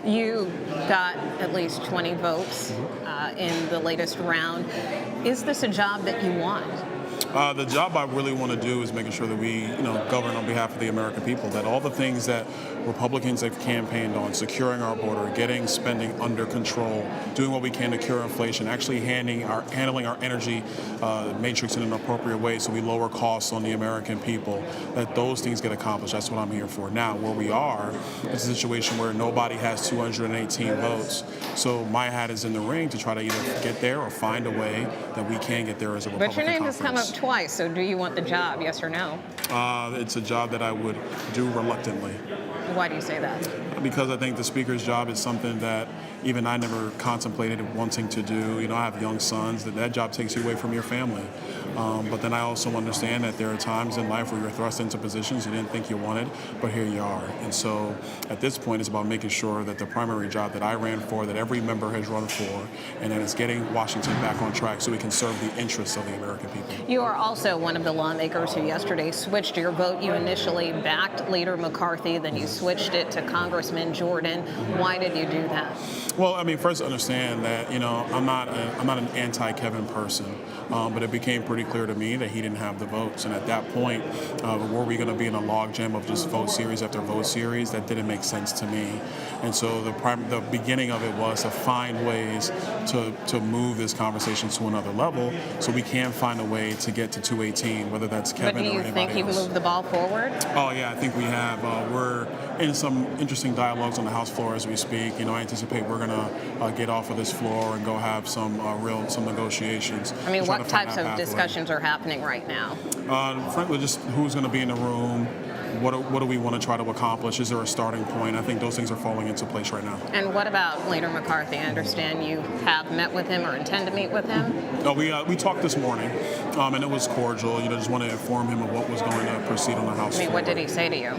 You got at least 20 votes in the latest round. Is this a job that you want? The job I really want to do is making sure that we, govern on behalf of the American people, that all the things that Republicans have campaigned on, securing our border, getting spending under control, doing what we can to cure inflation, actually handling our energy matrix in an appropriate way so we lower costs on the American people, that those things get accomplished. That's what I'm here for. Now, where we are is a situation where nobody has 218 votes. So my hat is in the ring to try to either get there or find a way that we can get there as a Republican But your name conference. has come up twice, so do you want the job, yes or no? It's a job that I would do reluctantly. Why do you say that? Because I think the speaker's job is something that even I never contemplated wanting to do. I have young sons, that job takes you away from your family. But then I also understand that there are times in life where you're thrust into positions you didn't think you wanted, but here you are. And so at this point, it's about making sure that the primary job that I ran for, that every member has run for, and that it's getting Washington back on track so we can serve the interests of the American people. You are also one of the lawmakers who yesterday switched your vote. You initially backed Leader McCarthy, then you switched it to Congressman Jordan. Why did you do that? Well, I mean, first understand that, I'm not an anti-Kevin person, but it became pretty clear to me that he didn't have the votes. And at that point, were we going to be in a logjam of just vote series after vote series? That didn't make sense to me. And so the beginning of it was to find ways to move this conversation to another level so we can find a way to get to 218, whether that's Kevin or anybody else. But do you think you've moved the ball forward? Oh, yeah, I think we have. We're in some interesting dialogues on the House floor as we speak. I anticipate we're going to get off of this floor and go have some negotiations. I mean, what types of discussions are happening right now? Frankly, just who's going to be in the room. What do we want to try to accomplish? Is there a starting point? I think those things are falling into place right now. And what about Leader McCarthy? I understand you have met with him or intend to meet with him? No, we talked this morning, and it was cordial. Just want to inform him of what was going to proceed on the House floor. What did he say to you?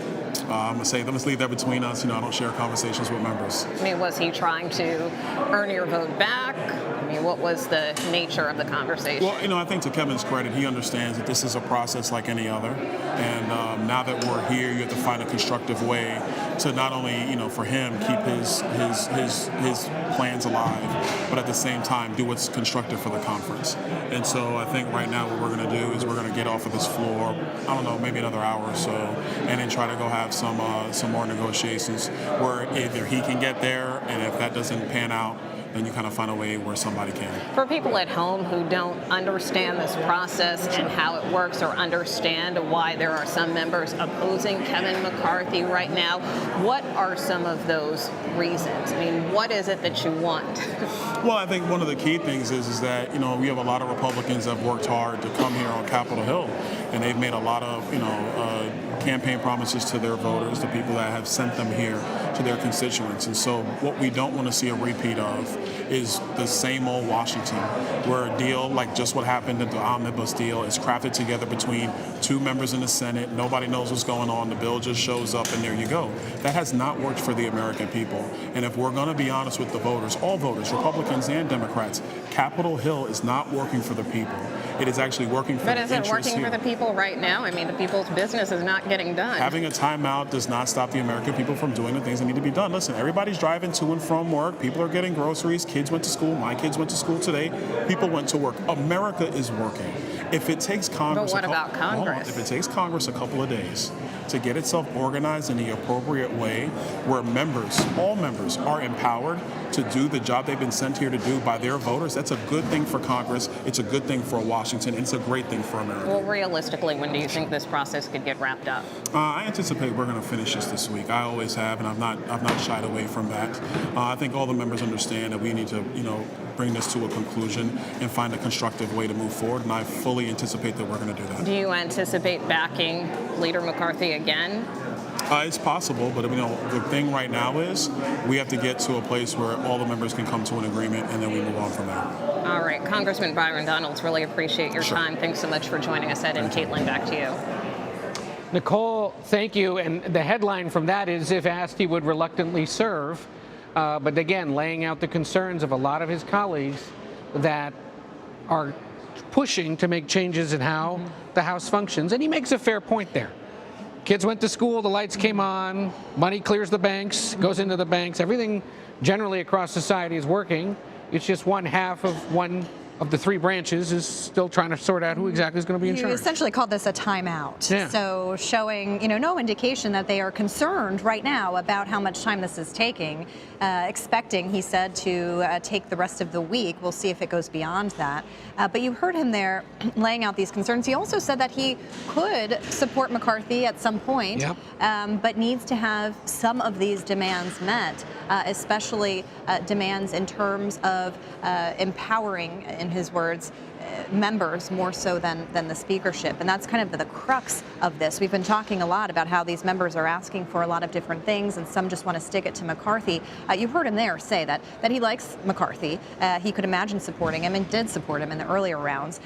I'm going to say, let's leave that between us. I don't share conversations with members. Was he trying to earn your vote back? What was the nature of the conversation? Well, I think to Kevin's credit, he understands that this is a process like any other. And now that we're here, you have to find a constructive way to not only, for him, keep his plans alive, but at the same time do what's constructive for the conference. And so I think right now what we're going to do is we're going to get off of this floor, I don't know, maybe another hour or so, and then try to go have some more negotiations where either he can get there, and if that doesn't pan out, then you kind of find a way where somebody can. For people at home who don't understand this process and how it works or understand why there are some members opposing Kevin McCarthy right now, what are some of those reasons? What is it that you want? Well, I think one of the key things is that, we have a lot of Republicans that have worked hard to come here on Capitol Hill, and they've made a lot of, campaign promises to their voters, the people that have sent them here, to their constituents. And so what we don't want to see a repeat of is the same old Washington, where a deal like just what happened at the omnibus deal is crafted together between two members in the Senate. Nobody knows what's going on. The bill just shows up and there you go. That has not worked for the American people. And if we're going to be honest with the voters, all voters, Republicans and Democrats, Capitol Hill is not working for the people. It is actually working for the interests here. But is it working for the people right now? The people's business is not getting done. Having a timeout does not stop the American people from doing the things that need to be done. Listen, everybody's driving to and from work. People are getting groceries. Kids went to school. My kids went to school today. People went to work. America is working. If it takes Congress... But what about Congress? If it takes Congress a couple of days to get itself organized in the appropriate way, where members, all members, are empowered to do the job they've been sent here to do by their voters, that's a good thing for Congress. It's a good thing for Washington. And it's a great thing for America. Well, realistically, when do you think this process could get wrapped up? I anticipate we're going to finish this week. I always have, and I've not shied away from that. I think all the members understand that we need to, bring this to a conclusion and find a constructive way to move forward. And I fully anticipate that we're going to do that. Do you anticipate backing Leader McCarthy again? It's possible, but the thing right now is we have to get to a place where all the members can come to an agreement, and then we move on from there. All right, Congressman Byron Donalds, really appreciate your time. Thanks so much for joining us, Ed and Caitlin. Back to you. Nicole, thank you. And the headline from that is, if asked, he would reluctantly serve. But again, laying out the concerns of a lot of his colleagues that are pushing to make changes in how the House functions. And he makes a fair point there. Kids went to school, the lights came on, money clears the banks, goes into the banks. Everything generally across society is working. It's just one half of the three branches is still trying to sort out who exactly is going to be in charge. You essentially called this a timeout. Yeah. So showing, no indication that they are concerned right now about how much time this is taking. Expecting, he said, to take the rest of the week. We'll see if it goes beyond that. But you heard him there laying out these concerns. He also said that he could support McCarthy at some point, but needs to have some of these demands met, especially demands in terms of empowering, in his words, members more so than the speakership. And that's kind of the crux of this. We've been talking a lot about how these members are asking for a lot of different things, and some just want to stick it to McCarthy. You heard him there say that he likes McCarthy. He could imagine supporting him and did support him in the earlier rounds.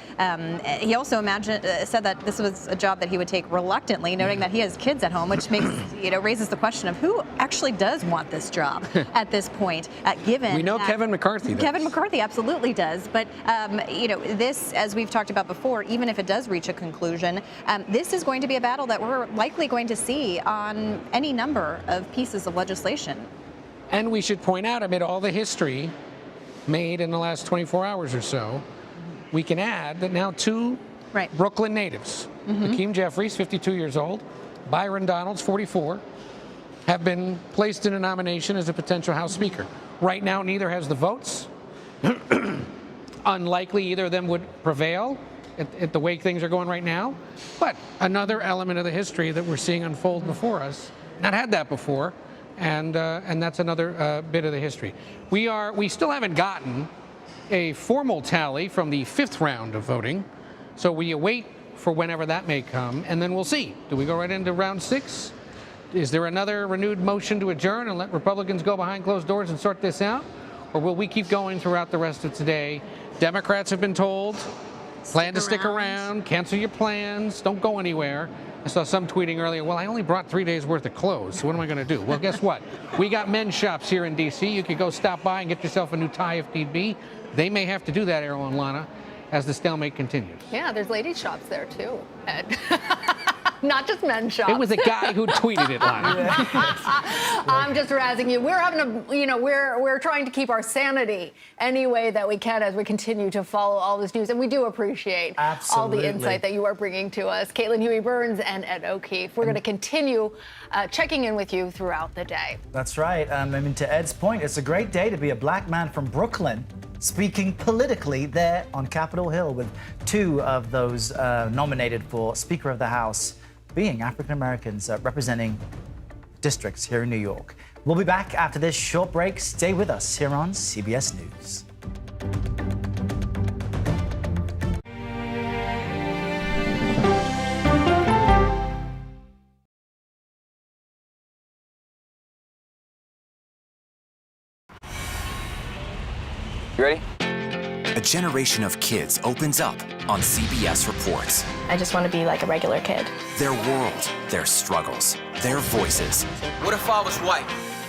He also said that this was a job that he would take reluctantly, noting that he has kids at home, which makes raises the question of who actually does want this job at this point, given we know Kevin McCarthy does. Kevin McCarthy absolutely does, but this, as we've talked about before, even if it does reach a conclusion, this is going to be a battle that we're likely going to see on any number of pieces of legislation. And we should point out, amid all the history made in the last 24 hours or so, we can add that now two Brooklyn natives, Hakeem Jeffries, 52 years old, Byron Donalds, 44, have been placed in a nomination as a potential House Speaker. Right now, neither has the votes. Unlikely either of them would prevail at the way things are going right now. But another element of the history that we're seeing unfold before us, not had that before, and that's another bit of the history. We still haven't gotten a formal tally from the 5th round of voting, so we await for whenever that may come, and then we'll see. Do we go right into round 6? Is there another renewed motion to adjourn and let Republicans go behind closed doors and sort this out? Or will we keep going throughout the rest of today? Democrats have been told, plan to stick around, cancel your plans, don't go anywhere. I saw some tweeting earlier, well, I only brought 3 days worth of clothes, so what am I going to do? Well, guess what? We got men's shops here in D.C. You could go stop by and get yourself a new tie if need be. They may have to do that, Errol and Lana, as the stalemate continues. Yeah, there's ladies' shops there, too, Ed. Not just men's shops. It was a guy who tweeted it, Lana. I'm just razzing you. We're having we're trying to keep our sanity any way that we can as we continue to follow all this news, and we do appreciate all the insight that you are bringing to us. Caitlin Huey-Burns and Ed O'Keefe. We're going to continue checking in with you throughout the day. That's right. To Ed's point, it's a great day to be a black man from Brooklyn speaking politically there on Capitol Hill, with two of those nominated for Speaker of the House being African Americans representing districts here in New York. We'll be back after this short break. Stay with us here on CBS News. You ready? A generation of kids opens up on CBS Reports. I just want to be like a regular kid. Their world, their struggles, their voices. What if I was white?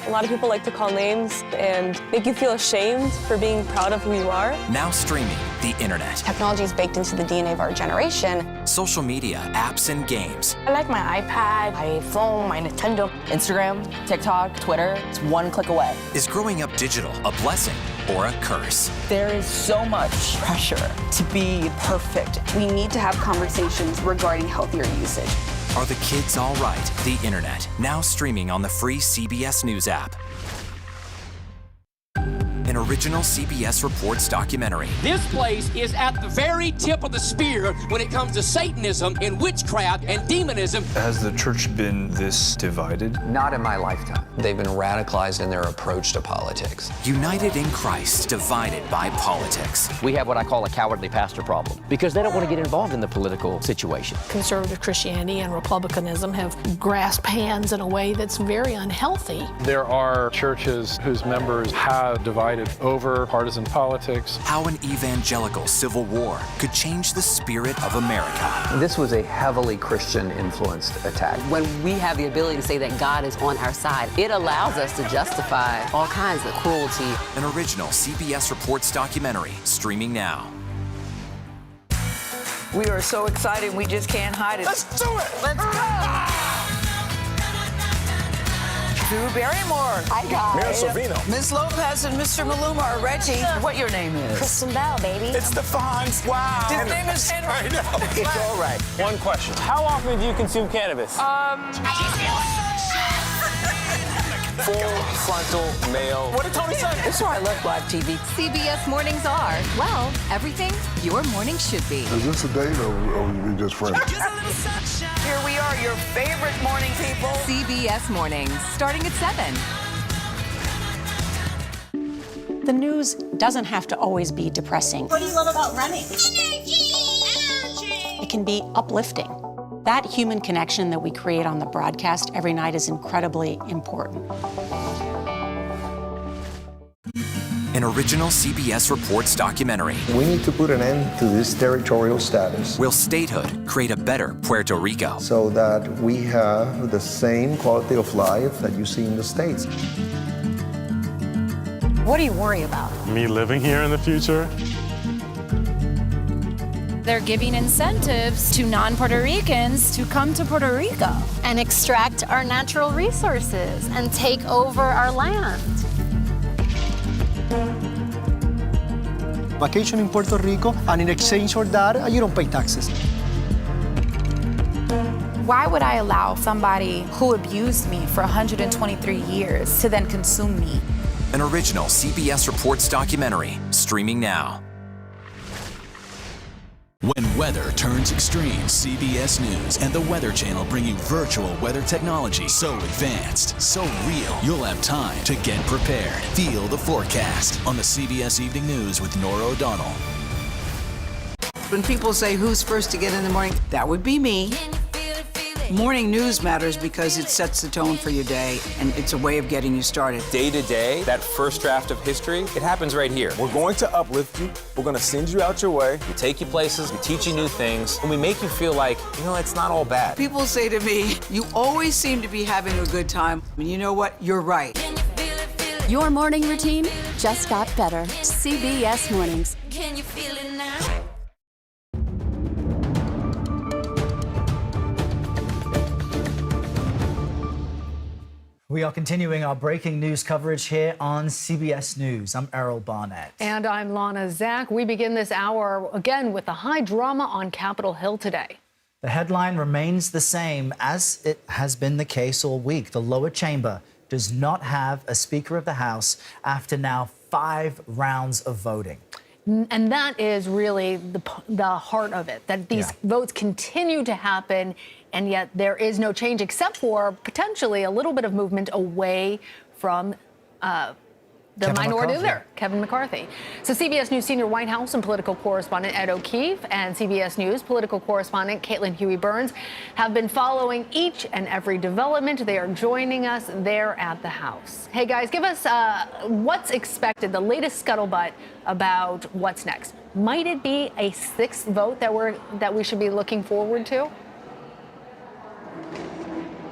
A lot of people like to call names and make you feel ashamed for being proud of who you are. Now streaming the internet. Technology is baked into the DNA of our generation. Social media, apps, and games. I like my iPad, my phone, my Nintendo. Instagram, TikTok, Twitter, it's one click away. Is growing up digital a blessing or a curse? There is so much pressure to be perfect. We need to have conversations regarding healthier usage. Are the kids all right? The internet, now streaming on the free CBS News app. An original CBS Reports documentary. This place is at the very tip of the spear when it comes to Satanism and witchcraft and demonism. Has the church been this divided? Not in my lifetime. They've been radicalized in their approach to politics. United in Christ, divided by politics. We have what I call a cowardly pastor problem because they don't want to get involved in the political situation. Conservative Christianity and Republicanism have grasped hands in a way that's very unhealthy. There are churches whose members have divided over partisan politics. How an evangelical civil war could change the spirit of America. This was a heavily Christian-influenced attack. When we have the ability to say that God is on our side, it allows us to justify all kinds of cruelty. An original CBS Reports documentary, streaming now. We are so excited, we just can't hide it. Let's do it! Let's go! Drew Barrymore. Hi, guys. Mira Sorvino. Miss Lopez and Mr. Maluma are Reggie. What your name is? Kristen Bell, baby. It's the Fonz. Wow. His name is Henry. I know. It's all right. One question. How often do you consume cannabis? Full frontal male. What did Tony say? This is why I love live TV. CBS mornings are, well, everything your morning should be. Is this a date or we just friends? Here we are, your favorite morning people. CBS mornings, starting at 7. The news doesn't have to always be depressing. What do you love about running? It can be uplifting. That human connection that we create on the broadcast every night is incredibly important. An original CBS Reports documentary. We need to put an end to this territorial status. Will statehood create a better Puerto Rico? So that we have the same quality of life that you see in the States. What do you worry about? Me living here in the future? They're giving incentives to non-Puerto Ricans to come to Puerto Rico and extract our natural resources and take over our land. Vacation in Puerto Rico, and in exchange for that, you don't pay taxes. Why would I allow somebody who abused me for 123 years to then consume me? An original CBS Reports documentary, streaming now. When weather turns extreme, CBS News and the Weather Channel bring you virtual weather technology so advanced, so real, you'll have time to get prepared. Feel the forecast on the CBS Evening News with Nora O'Donnell. When people say who's first to get in the morning, that would be me. Morning news matters because it sets the tone for your day, and it's a way of getting you started. Day to day, that first draft of history, it happens right here. We're going to uplift you. We're going to send you out your way. We take you places. We teach you new things. And we make you feel like, it's not all bad. People say to me, you always seem to be having a good time. And you know what? You're right. Your morning routine just got better. CBS Mornings. Can you feel it now? We are continuing our breaking news coverage here on CBS News. I'm Errol Barnett. And I'm Lana Zach. We begin this hour again with the high drama on Capitol Hill today. The headline remains the same as it has been the case all week. The lower chamber does not have a Speaker of the House after now 5 rounds of voting. And that is really the heart of it, that these votes continue to happen, and yet there is no change except for potentially a little bit of movement away from the minority leader, Kevin McCarthy. So CBS News senior White House and political correspondent Ed O'Keefe and CBS News political correspondent Caitlin Huey-Burns have been following each and every development. They are joining us there at the House. Hey guys, give us what's expected, the latest scuttlebutt about what's next. Might it be a 6th vote that we should be looking forward to?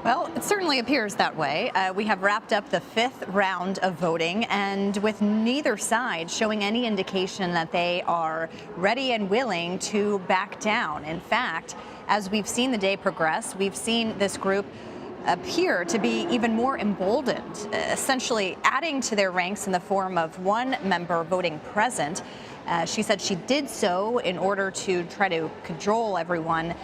Well, it certainly appears that way. We have wrapped up the 5th round of voting, and with neither side showing any indication that they are ready and willing to back down. In fact, as we've seen the day progress, we've seen this group appear to be even more emboldened, essentially adding to their ranks in the form of one member voting present. She said she did so in order to try to cajole everyone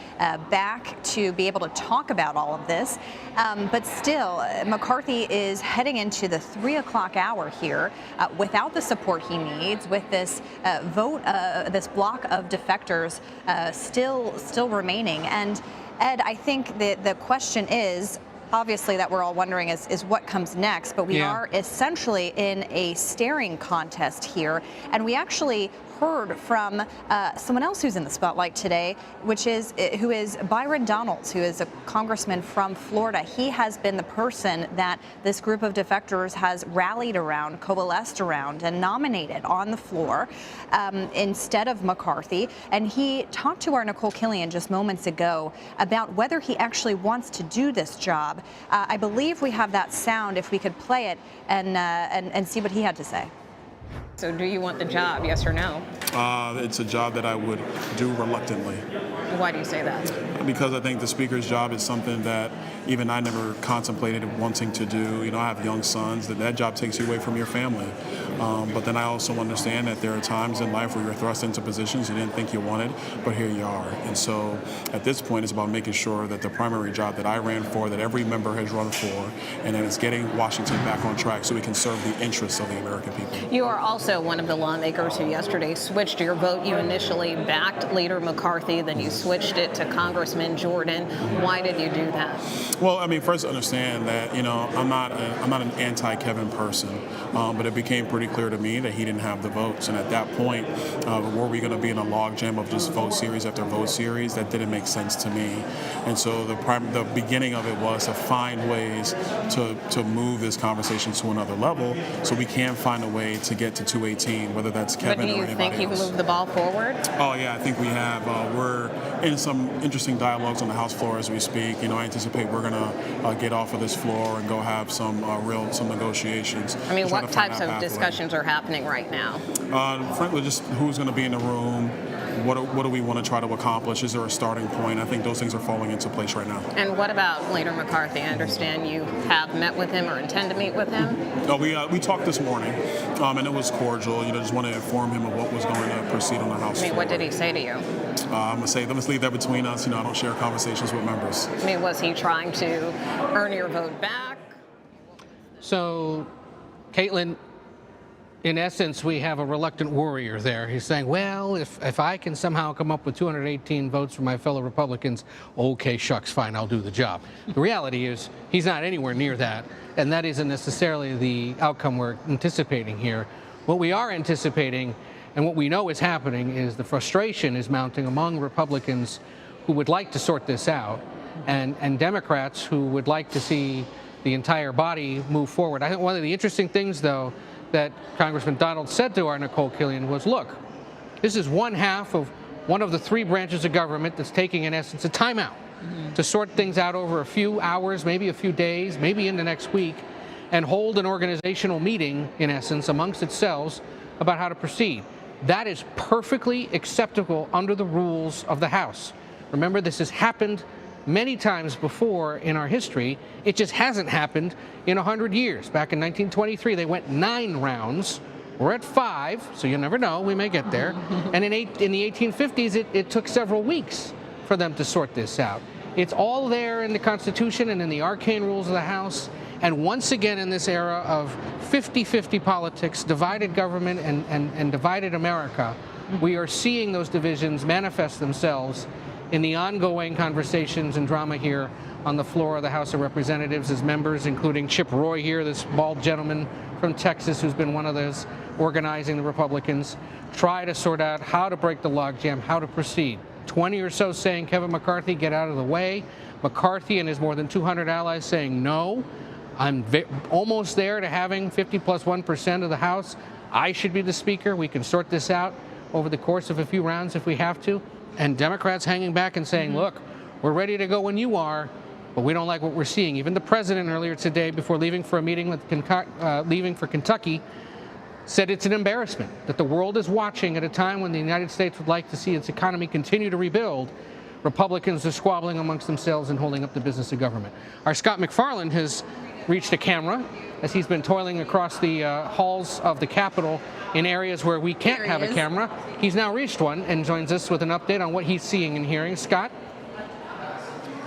back to be able to talk about all of this. But still, McCarthy is heading into the 3 o'clock hour here without the support he needs, with this vote, this block of defectors still remaining. And Ed, I think the question is, obviously, that we're all wondering is what comes next, but we are essentially in a staring contest here, and we actually heard from someone else who's in the spotlight today, who is Byron Donalds, who is a congressman from Florida. He has been the person that this group of defectors has rallied around, coalesced around, and nominated on the floor instead of McCarthy. And he talked to our Nicole Killian just moments ago about whether he actually wants to do this job. I believe we have that sound, if we could play it and see what he had to say. So do you want the job, yes or no? It's a job that I would do reluctantly. Why do you say that? because I think the speaker's job is something that even I never contemplated wanting to do. You know, I have young sons. That job takes you away from your family. But then I also understand that there are times in life where you're thrust into positions you didn't think you wanted, but here you are. And so at this point, it's about making sure that the primary job that I ran for, that every member has run for, and that it's getting Washington back on track so we can serve the interests of the American people. You are also one of the lawmakers who yesterday switched your vote. You initially backed Leader McCarthy, then you switched it to Congressman Jordan. Why did you do that? Well, I mean, first understand that, you know, I'm not an anti-Kevin person, but it became pretty clear to me that he didn't have the votes. And at that point, were we going to be in a logjam of just vote series after vote series? That didn't make sense to me. And so the beginning of it was to find ways to move this conversation to another level so we can find a way to get to 218, whether that's Kevin or anybody else. But do you think you've moved the ball forward? Oh, yeah, I think we have. We're in some interesting dialogues on the House floor as we speak. You know, I anticipate we're going to get off of this floor and go have some negotiations. I mean, what types of discussions are happening right now? Frankly, just who's going to be in the room. What do we want to try to accomplish? Is there a starting point? I think those things are falling into place right now. And what about Leader McCarthy? I understand you have met with him or intend to meet with him? No, we talked this morning, and it was cordial. You know, just want to inform him of what was going to proceed on the House floor. What did he say to you? I'm going to say, let's leave that between us. You know, I don't share conversations with members. I mean, was he trying to earn your vote back? So, Caitlin, in essence, we have a reluctant warrior there. He's saying, well, if I can somehow come up with 218 votes from my fellow Republicans, okay, shucks, fine, I'll do the job. The reality is he's not anywhere near that, and that isn't necessarily the outcome we're anticipating here. What we are anticipating and what we know is happening is the frustration is mounting among Republicans who would like to sort this out and Democrats who would like to see the entire body move forward. I think one of the interesting things, though, that Congressman Donalds said to our Nicole Killian was, look, this is one half of one of the three branches of government that's taking, in essence, a timeout to sort things out over a few hours, maybe a few days, maybe in the next week, and hold an organizational meeting, in essence, amongst itself about how to proceed. That is perfectly acceptable under the rules of the House. Remember, this has happened many times before in our history. It just hasn't happened in 100 years. Back in 1923, they went 9 rounds. We're at 5, so you never know. We may get there. And in the 1850s, it took several weeks for them to sort this out. It's all there in the Constitution and in the arcane rules of the House. And once again, in this era of 50-50 politics, divided government and divided America, we are seeing those divisions manifest themselves in the ongoing conversations and drama here on the floor of the House of Representatives as members, including Chip Roy here, this bald gentleman from Texas who's been one of those organizing the Republicans, try to sort out how to break the logjam, how to proceed. 20 or so saying, Kevin McCarthy, get out of the way. McCarthy and his more than 200 allies saying, no, I'm almost there to having 50+1% of the House. I should be the Speaker. We can sort this out over the course of a few rounds if we have to. And Democrats hanging back and saying, look, we're ready to go when you are, but we don't like what we're seeing. Even the president earlier today, before leaving for a meeting with leaving for Kentucky, said it's an embarrassment that the world is watching at a time when the United States would like to see its economy continue to rebuild. Republicans are squabbling amongst themselves and holding up the business of government. Our Scott McFarland has reached a camera as he's been toiling across the halls of the Capitol in areas where we can't have a camera. He's now reached one and joins us with an update on what he's seeing and hearing. Scott?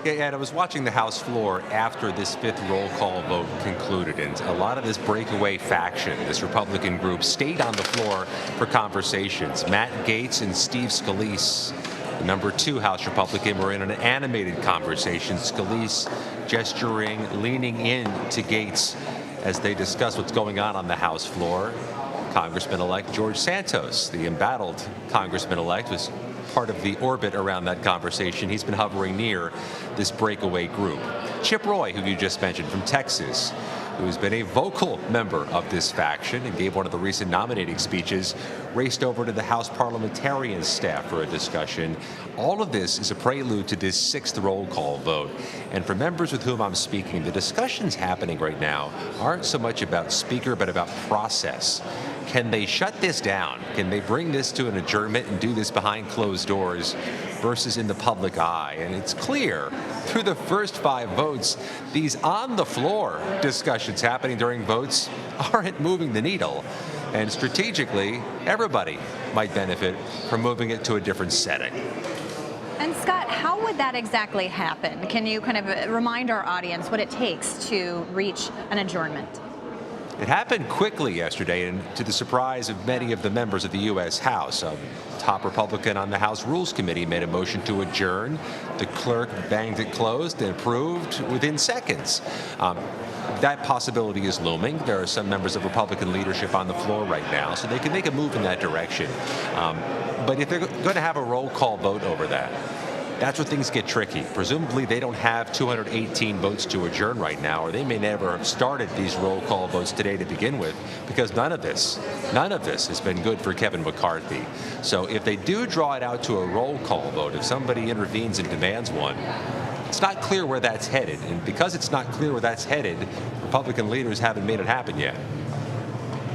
Yeah, Ed, I was watching the House floor after this 5th roll call vote concluded, and a lot of this breakaway faction, this Republican group, stayed on the floor for conversations. Matt Gaetz and Steve Scalise, the number 2 House Republican, were in an animated conversation. Scalise gesturing, leaning in to Gaetz as they discuss what's going on the House floor. Congressman-elect George Santos, the embattled Congressman-elect, was part of the orbit around that conversation. He's been hovering near this breakaway group. Chip Roy, who you just mentioned, from Texas, who's been a vocal member of this faction and gave one of the recent nominating speeches, raced over to the House parliamentarian staff for a discussion. All of this is a prelude to this 6th roll call vote. And for members with whom I'm speaking, the discussions happening right now aren't so much about Speaker, but about process. Can they shut this down? Can they bring this to an adjournment and do this behind closed doors versus in the public eye? And it's clear through the first 5 votes, these on-the-floor discussions happening during votes aren't moving the needle. And strategically, everybody might benefit from moving it to a different setting. And Scott, how would that exactly happen? Can you kind of remind our audience what it takes to reach an adjournment? It happened quickly yesterday, and to the surprise of many of the members of the U.S. House. A top Republican on the House Rules Committee made a motion to adjourn. The clerk banged it closed and approved within seconds. That possibility is looming. There are some members of Republican leadership on the floor right now, so they can make a move in that direction. But if they're going to have a roll call vote over that, that's where things get tricky. Presumably, they don't have 218 votes to adjourn right now, or they may never have started these roll call votes today to begin with, because none of this has been good for Kevin McCarthy. So if they do draw it out to a roll call vote, if somebody intervenes and demands one, it's not clear where that's headed. And because it's not clear where that's headed, Republican leaders haven't made it happen yet.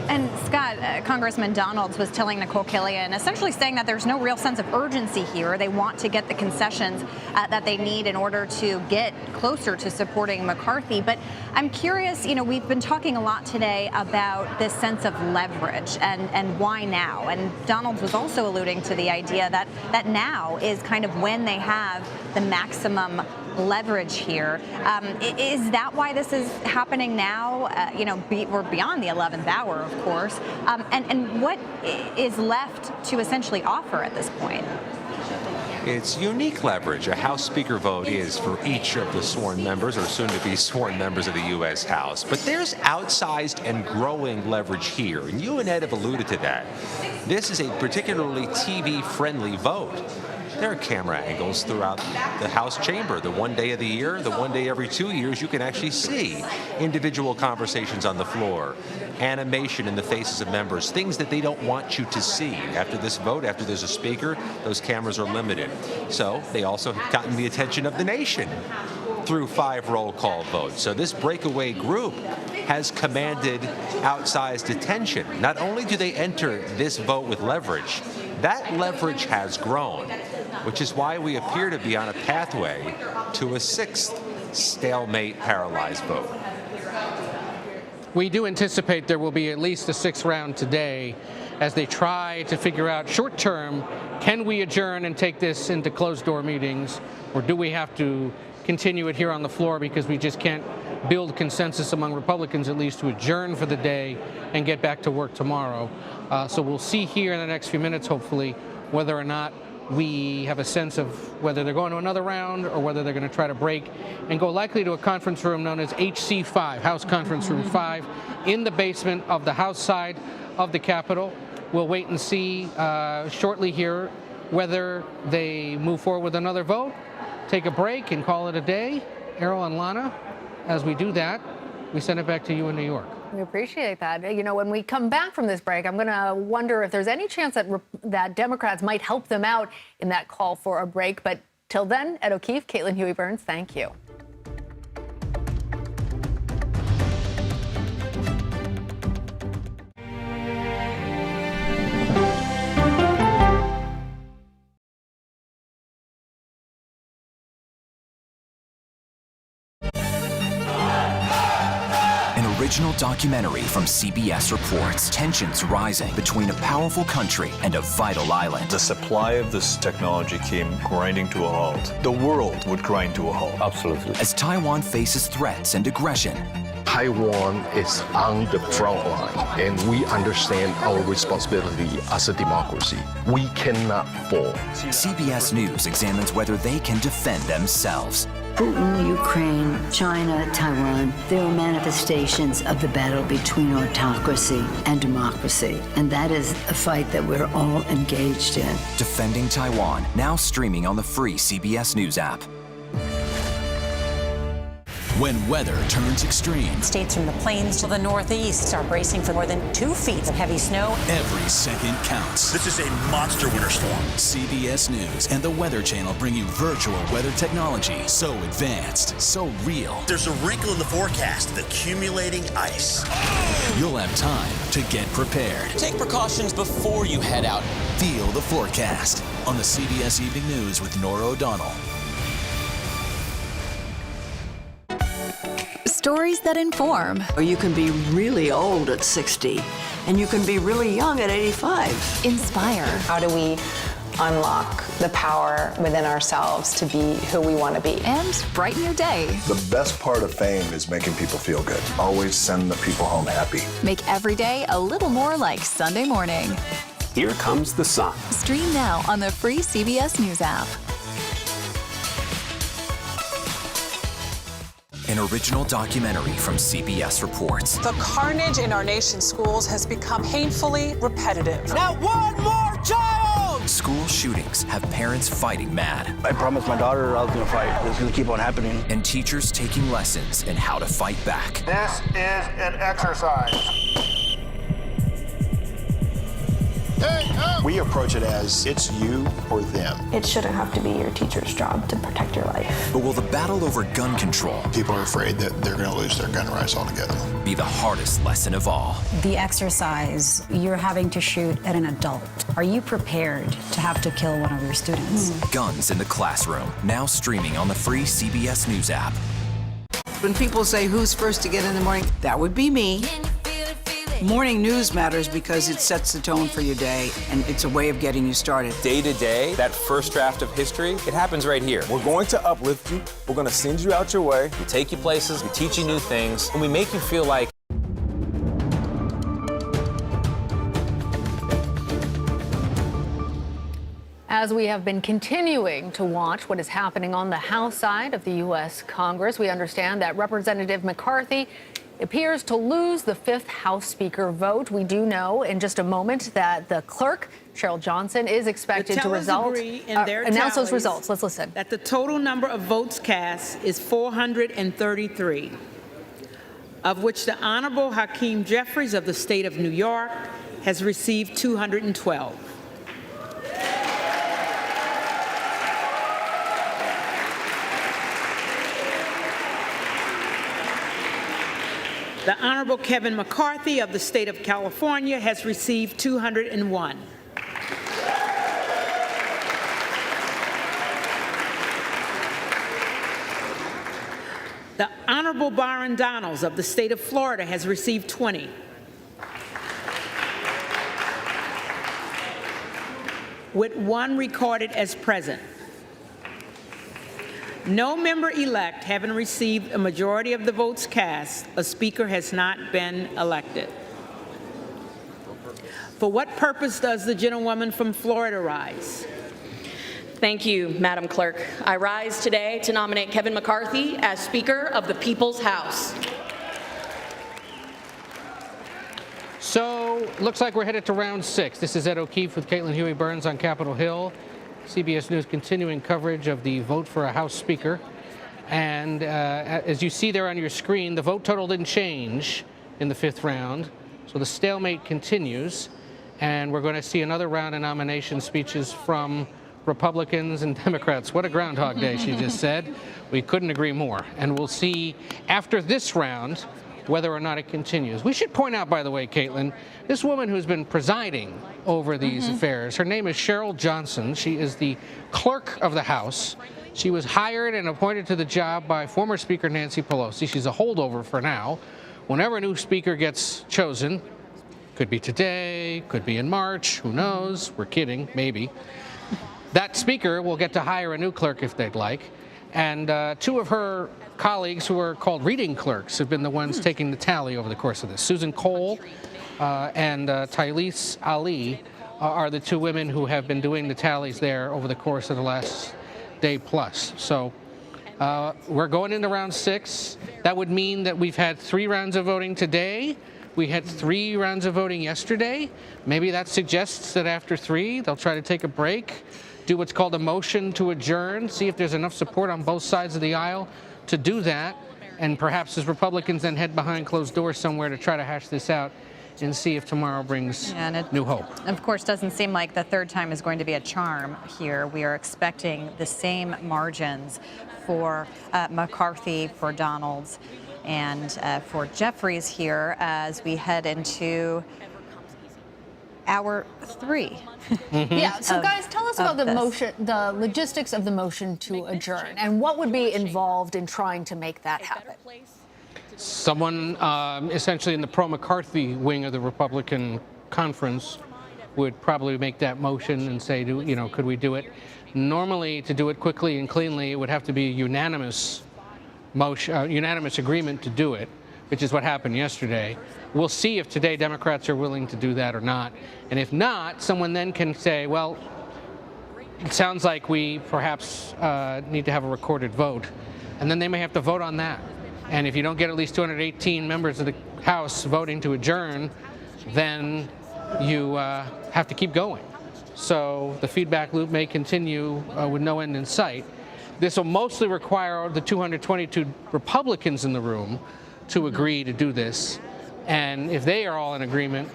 And Scott, Congressman Donalds was telling Nicole Killian, essentially saying that there's no real sense of urgency here. They want to get the concessions that they need in order to get closer to supporting McCarthy. But I'm curious, we've been talking a lot today about this sense of leverage and why now. And Donalds was also alluding to the idea that now is kind of when they have the maximum leverage here. Is that why this is happening now? We're beyond the 11th hour, of course. And what is left to essentially offer at this point? It's unique leverage. A House Speaker vote is for each of the sworn members or soon-to-be sworn members of the U.S. House. But there's outsized and growing leverage here, and you and Ed have alluded to that. This is a particularly TV-friendly vote. There are camera angles throughout the House chamber. The one day of the year, the one day every 2 years, you can actually see individual conversations on the floor, animation in the faces of members, things that they don't want you to see. After this vote, after there's a speaker, those cameras are limited. So they also have gotten the attention of the nation through 5 roll call votes. So this breakaway group has commanded outsized attention. Not only do they enter this vote with leverage, that leverage has grown, which is why we appear to be on a pathway to a 6th stalemate paralyzed vote. We do anticipate there will be at least a 6th round today as they try to figure out short term, can we adjourn and take this into closed door meetings, or do we have to continue it here on the floor because we just can't build consensus among Republicans at least to adjourn for the day and get back to work tomorrow. So we'll see here in the next few minutes, hopefully, whether or not we have a sense of whether they're going to another round or whether they're going to try to break and go likely to a conference room known as HC5, House Conference Room 5, in the basement of the House side of the Capitol. We'll wait and see shortly here whether they move forward with another vote, take a break, and call it a day. Errol and Lana, as we do that, we send it back to you in New York. We appreciate that. When we come back from this break, I'm going to wonder if there's any chance that Democrats might help them out in that call for a break. But till then, Ed O'Keefe, Caitlin Huey-Burns, thank you. Original documentary from CBS reports tensions rising between a powerful country and a vital island. The supply of this technology came grinding to a halt. The world would grind to a halt. Absolutely. As Taiwan faces threats and aggression, Taiwan is on the front line, and we understand our responsibility as a democracy. We cannot fall. CBS News examines whether they can defend themselves. Putin, Ukraine, China, Taiwan, they are manifestations of the battle between autocracy and democracy. And that is a fight that we're all engaged in. Defending Taiwan, now streaming on the free CBS News app. When weather turns extreme, States from the plains to the northeast are bracing for more than 2 feet of heavy snow. every second counts. This is a monster winter storm. CBS News and the Weather Channel bring you virtual weather technology so advanced, so real. There's a wrinkle in the forecast, the accumulating ice. You'll have time to get prepared. Take precautions before you head out. Feel the forecast on the CBS Evening News with Nora O'Donnell. Stories that inform. You can be really old at 60, and you can be really young at 85. Inspire. How do we unlock the power within ourselves to be who we want to be? And brighten your day. The best part of fame is making people feel good. Always send the people home happy. Make every day a little more like Sunday morning. Here comes the sun. Stream now on the free CBS News app. An original documentary from CBS Reports. The carnage in our nation's schools has become painfully repetitive. Now one more child! School shootings have parents fighting mad. I promised my daughter I was gonna fight. It's gonna keep on happening. And teachers taking lessons in how to fight back. This is an exercise. We approach it as it's you or them. It shouldn't have to be your teacher's job to protect your life. But will the battle over gun control People are afraid that they're going to lose their gun rights altogether. be the hardest lesson of all? The exercise, you're having to shoot at an adult. Are you prepared to have to kill one of your students? Guns in the Classroom, now streaming on the free CBS News app. When people say who's first to get in the morning, that would be me. Morning news matters because it sets the tone for your day, and it's a way of getting you started. Day to day, that first draft of history, it happens right here. We're going to uplift you. We're going to send you out your way. We take you places, we teach you new things, and we make you feel like As we have been continuing to watch what is happening on the House side of the U.S. Congress, we understand that Representative McCarthy appears to lose the 5th House Speaker vote. We do know in just a moment that the clerk, Cheryl Johnson, is expected to announce those results. Let's listen. That the total number of votes cast is 433, of which the Honorable Hakeem Jeffries of the state of New York has received 212. The Honorable Kevin McCarthy of the state of California has received 201. The Honorable Byron Donalds of the state of Florida has received 20. With one recorded as present. No member-elect having received a majority of the votes cast, a speaker has not been elected. For what purpose does the gentlewoman from Florida rise? Thank you, Madam Clerk. I rise today to nominate Kevin McCarthy as Speaker of the People's House. So, looks like we're headed to round 6. This is Ed O'Keefe with Caitlin Huey-Burns on Capitol Hill. CBS News continuing coverage of the vote for a House Speaker. And as you see there on your screen, the vote total didn't change in the 5th round. So the stalemate continues. And we're going to see another round of nomination speeches from Republicans and Democrats. What a Groundhog Day, she just said. We couldn't agree more. And we'll see after this round whether or not it continues. We should point out, by the way, Caitlin, this woman who's been presiding over these affairs, her name is Cheryl Johnson. She is the clerk of the House. She was hired and appointed to the job by former Speaker Nancy Pelosi. She's a holdover for now. Whenever a new speaker gets chosen, could be today, could be in March, who knows? We're kidding, maybe. That speaker will get to hire a new clerk if they'd like. And 2 of her colleagues, who are called reading clerks, have been the ones taking the tally over the course of this. Susan Cole and Tylese Ali are the 2 women who have been doing the tallies there over the course of the last day plus. So we're going into round 6. That would mean that we've had 3 rounds of voting today. We had 3 rounds of voting yesterday. Maybe that suggests that after 3, they'll try to take a break, do what's called a motion to adjourn, see if there's enough support on both sides of the aisle to do that. And perhaps as Republicans then head behind closed doors somewhere to try to hash this out and see if tomorrow brings new hope. Of course, doesn't seem like the third time is going to be a charm here. We are expecting the same margins for McCarthy, for Donalds, and for Jeffries here as we head into hour 3. Yeah, so guys, tell us about the motion, the logistics of the motion to adjourn, and what would be involved in trying to make that happen. Someone essentially in the pro-McCarthy wing of the Republican conference would probably make that motion and say, could we do it? Normally, to do it quickly and cleanly, it would have to be a unanimous motion, unanimous agreement to do it, which is what happened yesterday. We'll see if today Democrats are willing to do that or not. And if not, someone then can say, well, it sounds like we perhaps need to have a recorded vote. And then they may have to vote on that. And if you don't get at least 218 members of the House voting to adjourn, then you have to keep going. So the feedback loop may continue with no end in sight. This will mostly require the 222 Republicans in the room to agree to do this. And if they are all in agreement,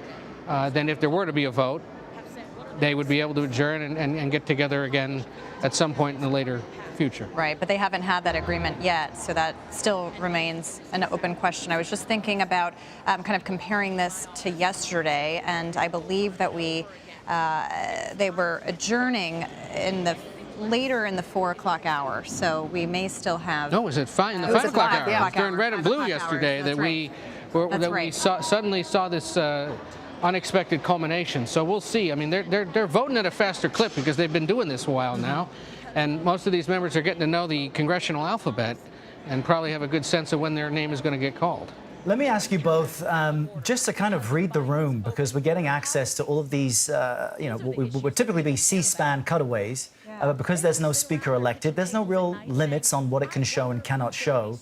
then if there were to be a vote, they would be able to adjourn and get together again at some point in the later future. Right, but they haven't had that agreement yet, so that still remains an open question. I was just thinking about kind of comparing this to yesterday, and I believe that they were adjourning later in the 4 o'clock hour, so we may still have. No, it was at in the 5 o'clock hour. Yeah. During red and blue yesterday that we suddenly saw this unexpected culmination. So we'll see. I mean, they're voting at a faster clip because they've been doing this a while now. And most of these members are getting to know the congressional alphabet and probably have a good sense of when their name is going to get called. Let me ask you both, just to kind of read the room, because we're getting access to all of these, what would typically be C-SPAN cutaways. But because there's no speaker elected, there's no real limits on what it can show and cannot show.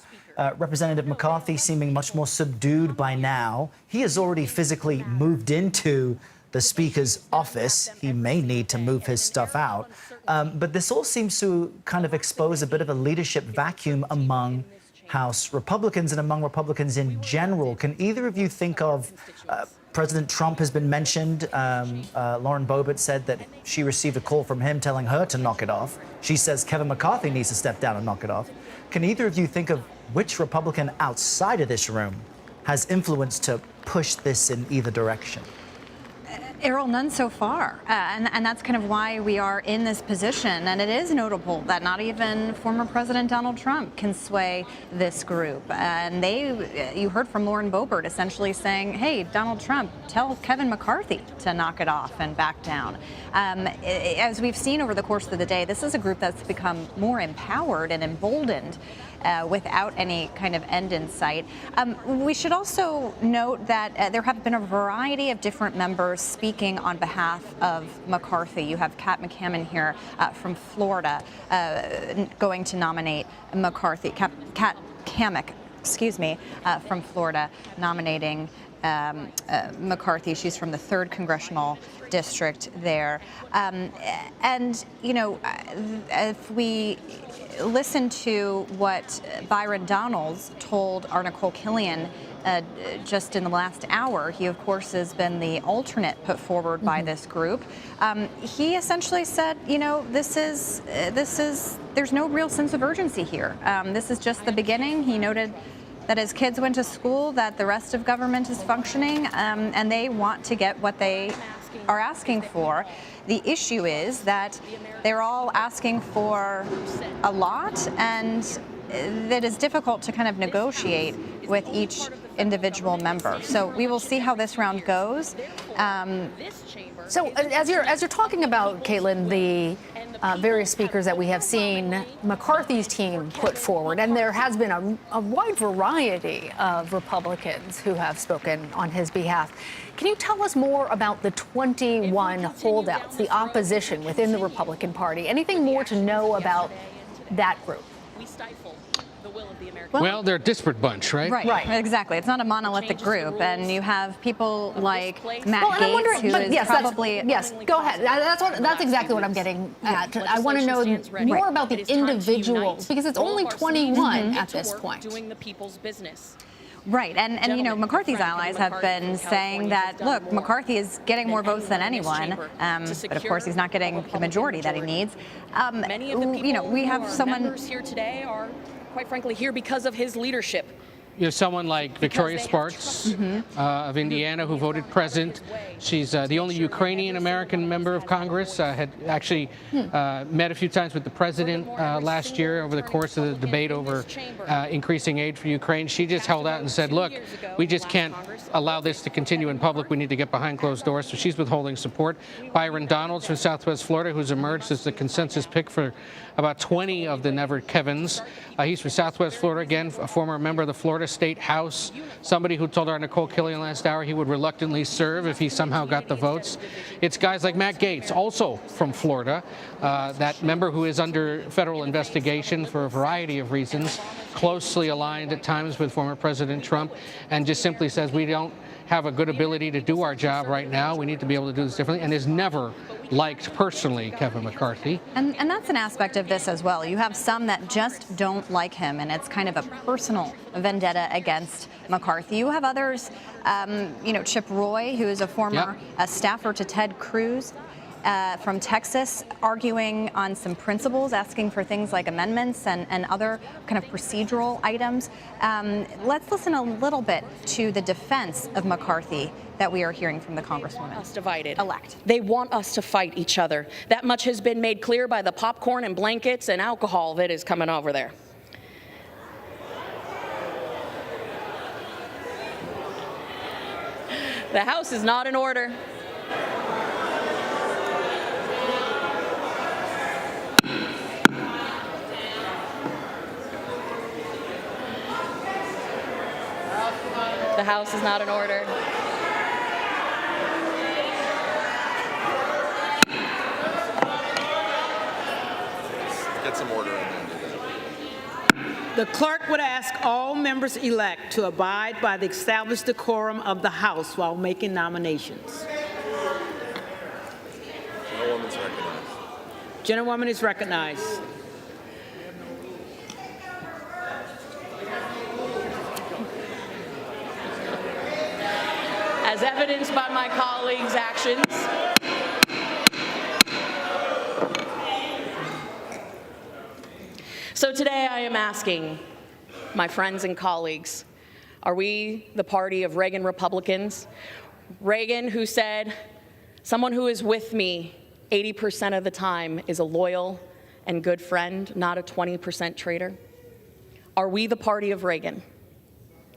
Representative McCarthy seeming much more subdued by now. He has already physically moved into the Speaker's office. He may need to move his stuff out. But this all seems to kind of expose a bit of a leadership vacuum among House Republicans and among Republicans in general. Can either of you think of, President Trump has been mentioned. Lauren Boebert said that she received a call from him telling her to knock it off. She says Kevin McCarthy needs to step down and knock it off. Can either of you think of which Republican outside of this room has influence to push this in either direction? Errol, none so far. And that's kind of why we are in this position. And it is notable that not even former President Donald Trump can sway this group. And you heard from Lauren Boebert essentially saying, hey, Donald Trump, tell Kevin McCarthy to knock it off and back down. As we've seen over the course of the day, this is a group that's become more empowered and emboldened without any kind of end in sight. We should also note that there have been a variety of different members speaking on behalf of McCarthy. You have Kat McCammon here from Florida going to nominate McCarthy. Kat Kammack, from Florida, nominating McCarthy. She's from the 3rd Congressional District there. And, if we listen to what Byron Donalds told our Nicole Killian just in the last hour, he, of course, has been the alternate put forward by this group. He essentially said, there's no real sense of urgency here. This is just the beginning. He noted that his kids went to school, that the rest of government is functioning, and they want to get what they are asking for. The issue is that they're all asking for a lot, and that is difficult to kind of negotiate with each individual member. So we will see how this round goes. So as you're talking about, Caitlin, the various speakers that we have seen McCarthy's team put forward, and there has been a wide variety of Republicans who have spoken on his behalf. Can you tell us more about the 21 holdouts, the opposition within the Republican Party? Anything more to know about that group? Well, they're a disparate bunch, right? Right, exactly. It's not a monolithic group, and you have people like Matt Well, and I'm wondering, Gaetz, who is probably go ahead. That's exactly what I'm getting at. I want to know more about the individuals, because it's only 21 at this point. Doing the people's business. Right, and you know, McCarthy's allies have been saying that, look, McCarthy is getting more votes than anyone, but of course he's not getting the majority that he needs. Many of the people, you know, we have someone members here today are, quite frankly, here because of his leadership. You have someone like Victoria Spartz of Indiana who voted present. She's the only Ukrainian-American member of Congress, had actually met a few times with the president last year over the course of the debate over increasing aid for Ukraine. She just held out and said, look, we just can't allow this to continue in public. We need to get behind closed doors. So she's withholding support. Byron Donalds from Southwest Florida, who's emerged as the consensus pick for about 20 of the Never Kevins. He's from Southwest Florida, again, a former member of the Florida State House, somebody who told our Nicole Killian last hour he would reluctantly serve if he somehow got the votes. It's guys like Matt Gaetz, also from Florida, that member who is under federal investigation for a variety of reasons, closely aligned at times with former President Trump, and just simply says we don't have a good ability to do our job right now. We need to be able to do this differently, and has never liked personally Kevin McCarthy. And that's an aspect of this as well. You have some that just don't like him, and it's kind of a personal vendetta against McCarthy. You have others, you know, Chip Roy, who is a former staffer to Ted Cruz, from Texas, arguing on some principles, asking for things like amendments and other kind of procedural items. Let's listen a little bit to the defense of McCarthy that we are hearing from the Congresswoman. Us divided. Elect. They want us to fight each other. That much has been made clear by the popcorn and blankets and alcohol that is coming over there. The House is not in order. The House is not in order. Get some order in there. The clerk would ask all members-elect to abide by the established decorum of the House while making nominations. Gentlewoman's recognized. Gentlewoman is recognized. As evidenced by my colleagues' actions, so today I am asking my friends and colleagues, are we the party of Reagan Republicans? Reagan, who said, someone who is with me 80% of the time is a loyal and good friend, not a 20% traitor. Are we the party of Reagan?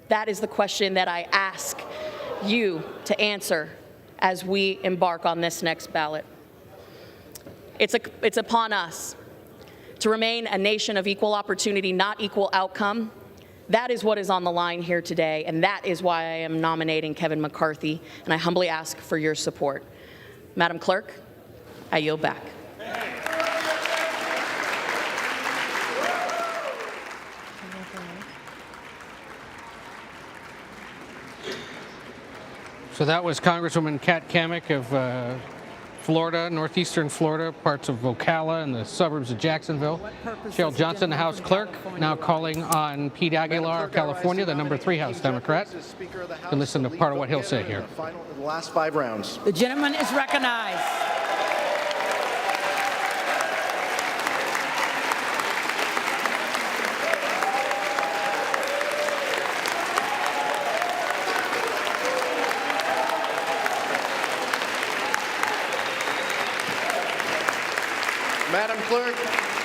That is the question that I ask you to answer as we embark on this next ballot. It's upon us to remain a nation of equal opportunity, not equal outcome. That is what is on the line here today, and that is why I am nominating Kevin McCarthy, and I humbly ask for your support. Madam Clerk, I yield back. So that was Congresswoman Kat Cammack of Florida, northeastern Florida, parts of Ocala and the suburbs of Jacksonville. Cheryl Johnson, the House Clerk, now calling on Pete Aguilar of California, the number 3 House Democrat. And listen to part of what he'll say here. The last 5 rounds. The gentleman is recognized.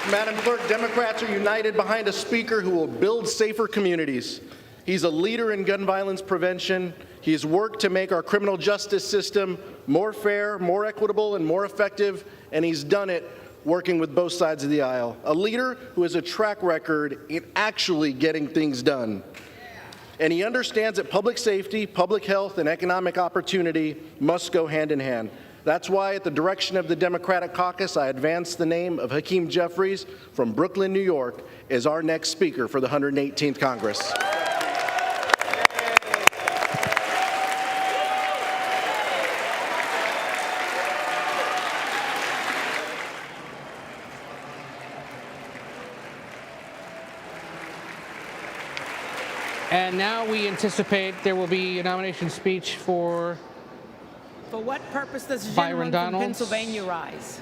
Madam Clerk, Democrats are united behind a speaker who will build safer communities. He's a leader in gun violence prevention. He has worked to make our criminal justice system more fair, more equitable, and more effective, and he's done it working with both sides of the aisle. A leader who has a track record in actually getting things done. And he understands that public safety, public health, and economic opportunity must go hand in hand. That's why, at the direction of the Democratic caucus, I advanced the name of Hakeem Jeffries from Brooklyn, New York, as our next Speaker for the 118th Congress. And now we anticipate there will be a nomination speech for what purpose does the Byron gentleman from Donalds. Pennsylvania rise?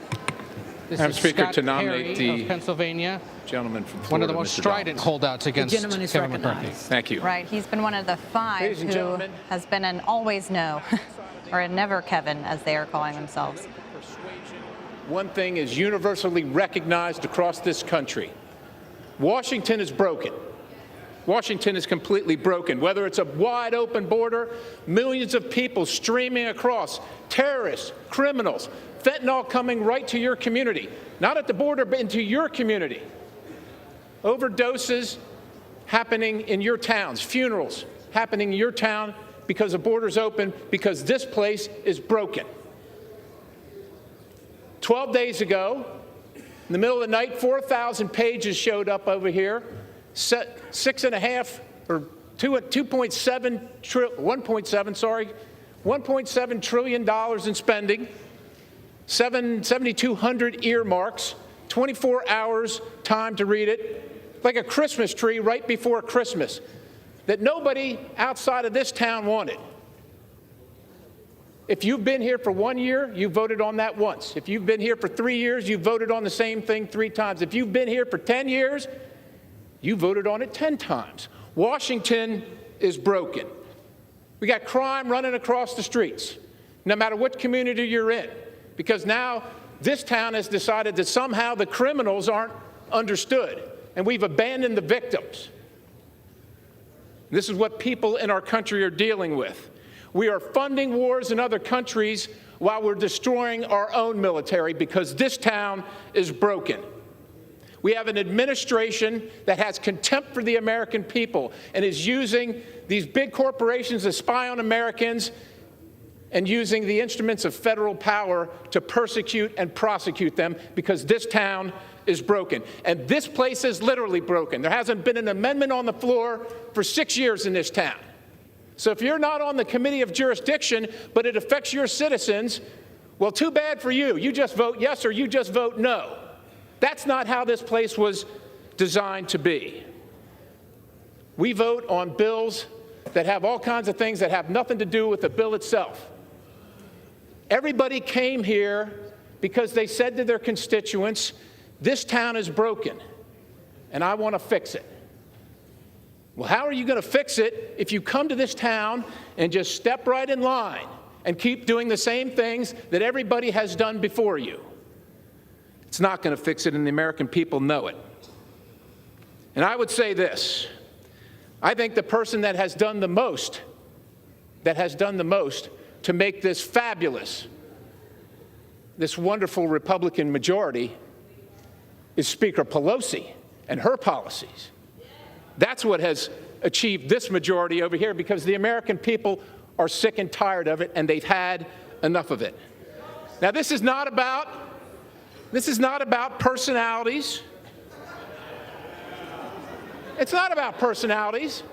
This Madam is Speaker, Scott to nominate Perry the of Pennsylvania, gentleman from Florida, one of the most Mr. strident Donalds. holdouts against gentleman is Kevin recognized. McCarthy. Thank you. Right, he's been one of the five Ladies and who gentlemen. has been an always no, or a never Kevin, as they are calling themselves. One thing is universally recognized across this country. Washington is broken. Washington is completely broken. Whether it's a wide open border, millions of people streaming across, terrorists, criminals, fentanyl coming right to your community, not at the border, but into your community. Overdoses happening in your towns, funerals happening in your town because the border's open, because this place is broken. 12 days ago, in the middle of the night, 4,000 pages showed up over here. 1.7 trillion dollars in spending, 7,200 earmarks, 24 hours time to read it, like a Christmas tree right before Christmas, that nobody outside of this town wanted. If you've been here for 1 year, you voted on that once. If you've been here for 3 years, you voted on the same thing 3 times. If you've been here for 10 years, you voted on it 10 times. Washington is broken. We got crime running across the streets, no matter what community you're in, because now this town has decided that somehow the criminals aren't understood, and we've abandoned the victims. This is what people in our country are dealing with. We are funding wars in other countries while we're destroying our own military because this town is broken. We have an administration that has contempt for the American people and is using these big corporations to spy on Americans and using the instruments of federal power to persecute and prosecute them because this town is broken. And this place is literally broken. There hasn't been an amendment on the floor for 6 years in this town. So if you're not on the committee of jurisdiction, but it affects your citizens, well, too bad for you. You just vote yes or you just vote no. That's not how this place was designed to be. We vote on bills that have all kinds of things that have nothing to do with the bill itself. Everybody came here because they said to their constituents, this town is broken, and I want to fix it. Well, how are you going to fix it if you come to this town and just step right in line and keep doing the same things that everybody has done before you? It's not going to fix it, and the American people know it. And I would say this. I think the person that has done the most to make this fabulous, this wonderful Republican majority is Speaker Pelosi and her policies. That's what has achieved this majority over here because the American people are sick and tired of it, and they've had enough of it. Now, this is not about personalities. It's not about personalities.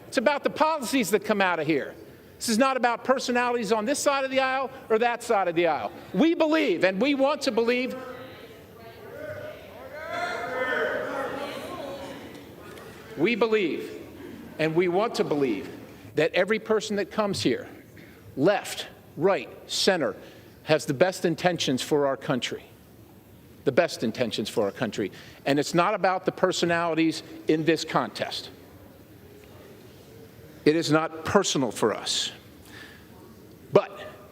It's about the policies that come out of here. This is not about personalities on this side of the aisle or that side of the aisle. We believe, and we want to believe, and we want to believe that every person that comes here, left, right, center, has the best intentions for our country. The best intentions for our country. And it's not about the personalities in this contest. It is not personal for us. But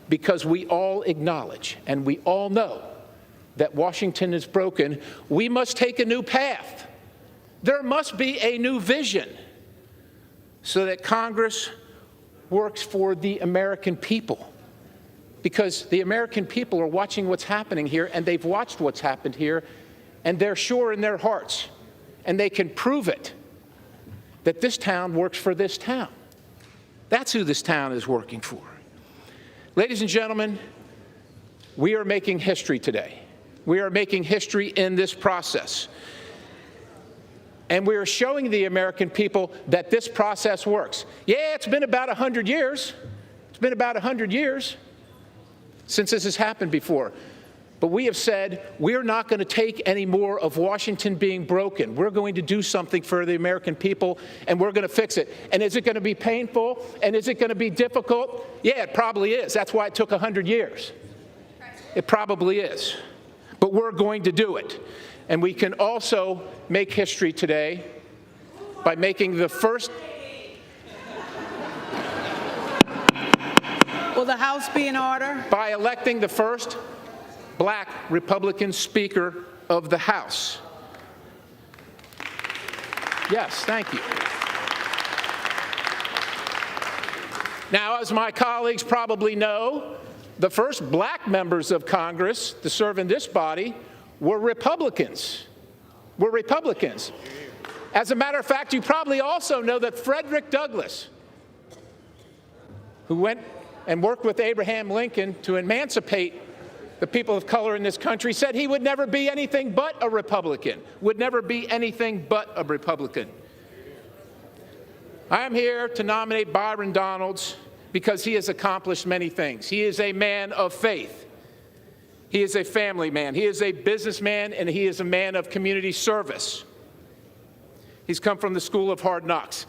because we all acknowledge and we all know that Washington is broken, we must take a new path. There must be a new vision so that Congress works for the American people. Because the American people are watching what's happening here, and they've watched what's happened here, and they're sure in their hearts, and they can prove it, that this town works for this town. That's who this town is working for. Ladies and gentlemen, we are making history today. We are making history in this process. And we are showing the American people that this process works. Yeah, it's been about 100 years. It's been about 100 years since this has happened before. But we have said we're not going to take any more of Washington being broken. We're going to do something for the American people, and we're going to fix it. And is it going to be painful? And is it going to be difficult? Yeah, it probably is. That's why it took 100 years. It probably is. But we're going to do it. And we can also make history today by making the first. Will the House be in order? By electing the first Black Republican Speaker of the House. Yes, thank you. Now, as my colleagues probably know, the first Black members of Congress to serve in this body were Republicans. As a matter of fact, you probably also know that Frederick Douglass, who went and worked with Abraham Lincoln to emancipate the people of color in this country, said he would never be anything but a Republican, I am here to nominate Byron Donalds because he has accomplished many things. He is a man of faith. He is a family man. He is a businessman, and he is a man of community service. He's come from the school of hard knocks,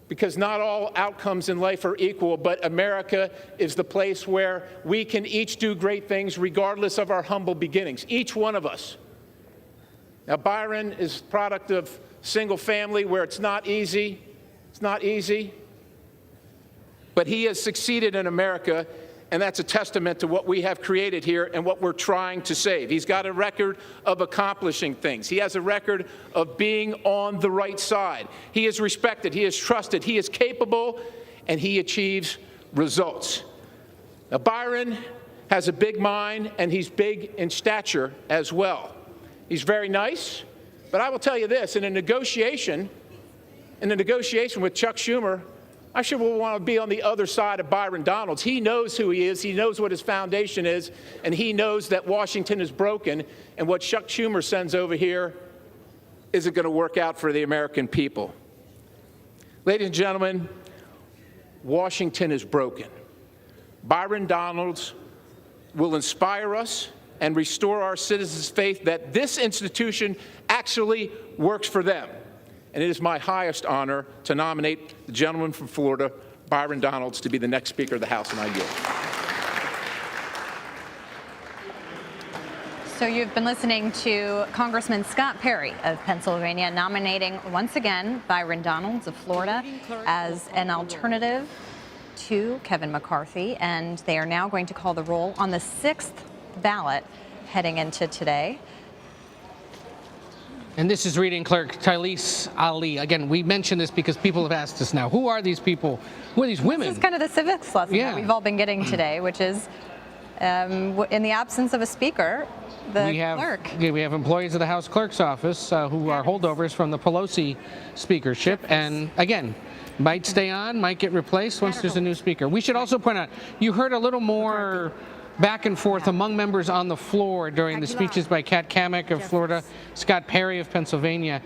because not all outcomes in life are equal, but America is the place where we can each do great things regardless of our humble beginnings, each one of us. Now, Byron is a product of single family where it's not easy. But he has succeeded in America, and that's a testament to what we have created here and what we're trying to save. He's got a record of accomplishing things. He has a record of being on the right side. He is respected. He is trusted. He is capable, and he achieves results. Now, Byron has a big mind, and he's big in stature as well. He's very nice, but I will tell you this, in a negotiation with Chuck Schumer, I should want to be on the other side of Byron Donalds. He knows who he is. He knows what his foundation is. And he knows that Washington is broken. And what Chuck Schumer sends over here isn't going to work out for the American people. Ladies and gentlemen, Washington is broken. Byron Donalds will inspire us and restore our citizens' faith that this institution actually works for them. And it is my highest honor to nominate the gentleman from Florida, Byron Donalds, to be the next Speaker of the House, and I yield. So you've been listening to Congressman Scott Perry of Pennsylvania nominating once again Byron Donalds of Florida as an alternative to Kevin McCarthy, and they are now going to call the roll on the 6th ballot heading into today. And this is reading clerk Tylise Ali. Again, we mention this because people have asked us now, who are these people? Who are these women? This is kind of the civics lesson that we've all been getting today, which is in the absence of a speaker, clerk. We have employees of the House Clerk's office who are holdovers from the Pelosi speakership. And again, might stay on, might get replaced once there's a new speaker. We should also point out, you heard a little more back and forth among members on the floor during the speeches by Kat Kamek of Florida, Scott Perry of Pennsylvania.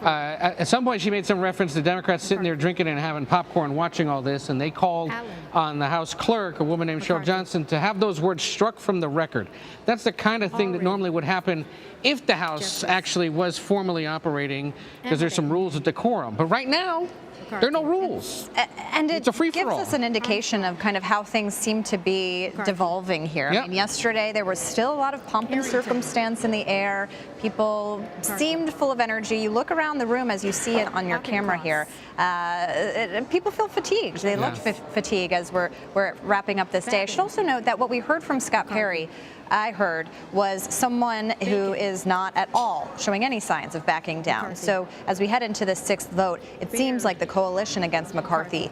At some point, she made some reference to Democrats sitting there drinking and having popcorn watching all this, and they called on the House clerk, a woman named Cheryl Johnson, to have those words struck from the record. That's the kind of thing that normally would happen if the House actually was formally operating, because there's some rules of decorum. But right now, there are no rules. And it's a free-for-all. Gives us an indication of kind of how things seem to be devolving here. I mean, yesterday there was still a lot of pomp and circumstance in the air. People seemed full of energy. You look around the room as you see it on your camera here. People feel fatigued. They look fatigued as we're wrapping up this day. I should also note that what we heard from Scott Perry, I heard, was someone who is not at all showing any signs of backing down. So as we head into the 6th vote, it seems like the coalition against McCarthy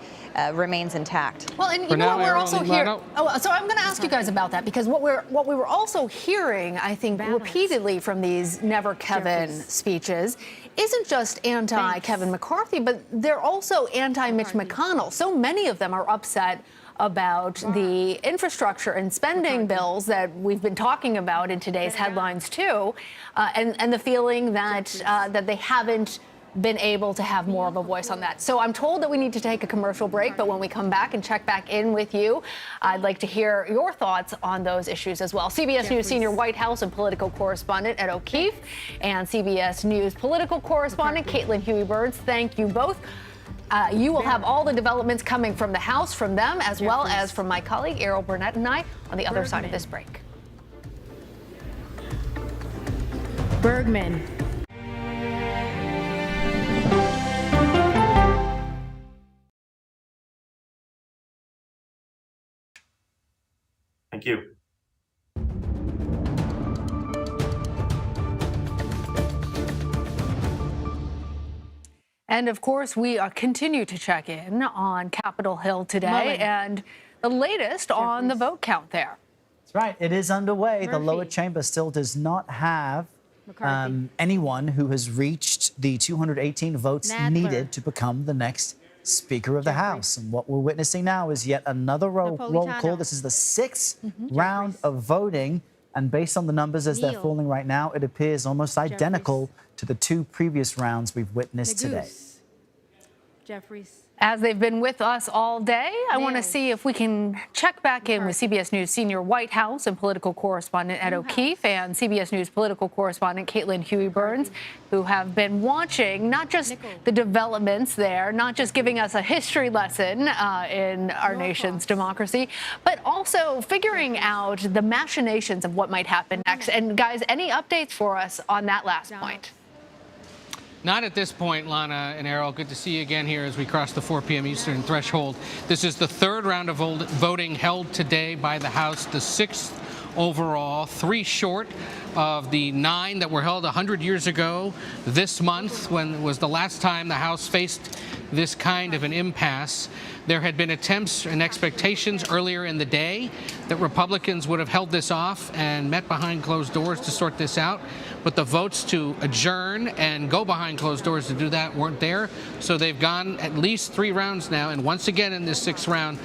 remains intact. Well, and you know what we're also hearing. So I'm going to ask you guys about that, because what we were also hearing, I think, repeatedly from these Never Kevin speeches isn't just anti-Kevin McCarthy, but they're also anti-Mitch McConnell. So many of them are upset about the infrastructure and spending bills that we've been talking about in today's headlines too, and the feeling that that they haven't been able to have more of a voice on that. So I'm told that we need to take a commercial break, but when we come back and check back in with you, I'd like to hear your thoughts on those issues as well. CBS News senior White House and political correspondent Ed O'Keefe and CBS News political correspondent Caitlin Huey-Burns, thank you both. You will have all the developments coming from the House, from them, as well as from my colleague Errol Burnett and I on the other side of this break. Bergman. Thank you. And of course, we continue to check in on Capitol Hill today Mullen. and the latest on the vote count there. That's right. It is underway. The Murphy. lower chamber still does not have anyone who has reached the 218 votes Nadler. needed to become the next Speaker of the House. And what we're witnessing now is yet another roll call. This is the sixth round of voting. And based on the numbers as they're Neal. falling right now, it appears almost identical to the two previous rounds we've witnessed today. Jeffries. As they've been with us all day, I want to see if we can check back in with CBS News senior White House and political correspondent Ed O'Keefe and CBS News political correspondent Caitlin Huey-Burns, who have been watching not just the developments there, not just giving us a history lesson in our nation's democracy, but also figuring out the machinations of what might happen next. And guys, any updates for us on that last point? Not at this point, Lana and Errol. Good to see you again here as we cross the 4 p.m. Eastern threshold. This is the third round of voting held today by the House, the sixth overall, 3 short of the 9 that were held 100 years ago this month, when it was the last time the House faced this kind of an impasse. There had been attempts and expectations earlier in the day that Republicans would have held this off and met behind closed doors to sort this out. But the votes to adjourn and go behind closed doors to do that weren't there. So they've gone at least 3 rounds now. And once again in this 6th round,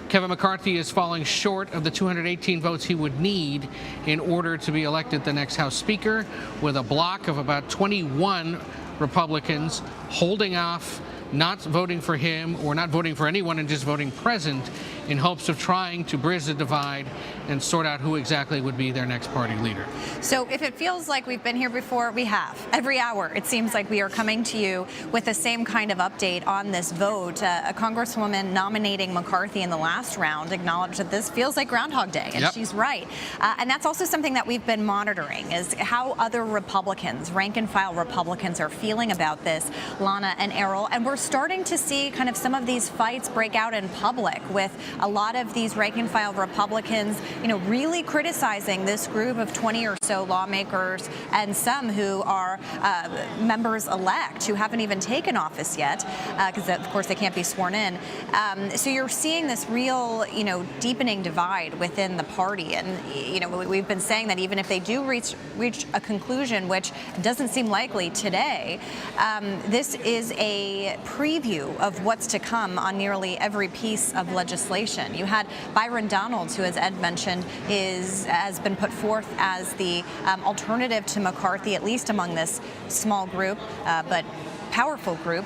Kevin McCarthy is falling short of the 218 votes he would need in order to be elected the next House Speaker, with a block of about 21 Republicans holding off, not voting for him or not voting for anyone and just voting present in hopes of trying to bridge the divide and sort out who exactly would be their next party leader. So if it feels like we've been here before, we have. Every hour, it seems like we are coming to you with the same kind of update on this vote. A congresswoman nominating McCarthy in the last round acknowledged that this feels like Groundhog Day, and she's right. And that's also something that we've been monitoring, is how other Republicans, rank-and-file Republicans, are feeling about this, Lana and Errol. And we're starting to see kind of some of these fights break out in public, with a lot of these rank-and-file Republicans, really criticizing this group of 20 or so lawmakers, and some who are members-elect who haven't even taken office yet, because of course they can't be sworn in. So you're seeing this real, deepening divide within the party. And, we've been saying that even if they do reach a conclusion, which doesn't seem likely today, this is a preview of what's to come on nearly every piece of legislation. You had Byron Donalds, who, as Ed mentioned, has been put forth as the alternative to McCarthy, at least among this small group, but powerful group.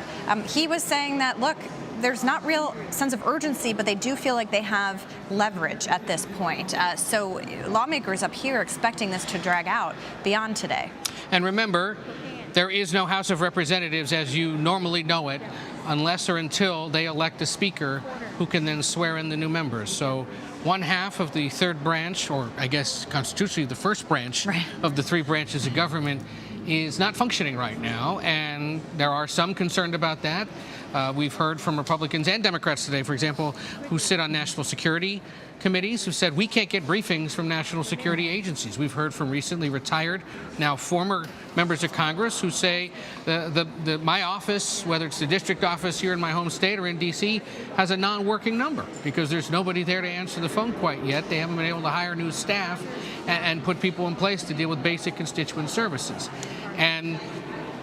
He was saying that, look, there's not real sense of urgency, but they do feel like they have leverage at this point. So lawmakers up here expecting this to drag out beyond today. And remember, there is no House of Representatives as you normally know it, unless or until they elect a speaker who can then swear in the new members. So 1/2 of the third branch, or I guess constitutionally the first branch of the 3 branches of government, is not functioning right now, and there are some concerned about that. We've heard from Republicans and Democrats today, for example, who sit on national security committees, who said we can't get briefings from national security agencies. We've heard from recently retired, now former members of Congress, who say my office, whether it's the district office here in my home state or in D.C., has a non-working number because there's nobody there to answer the phone quite yet. They haven't been able to hire new staff and put people in place to deal with basic constituent services. And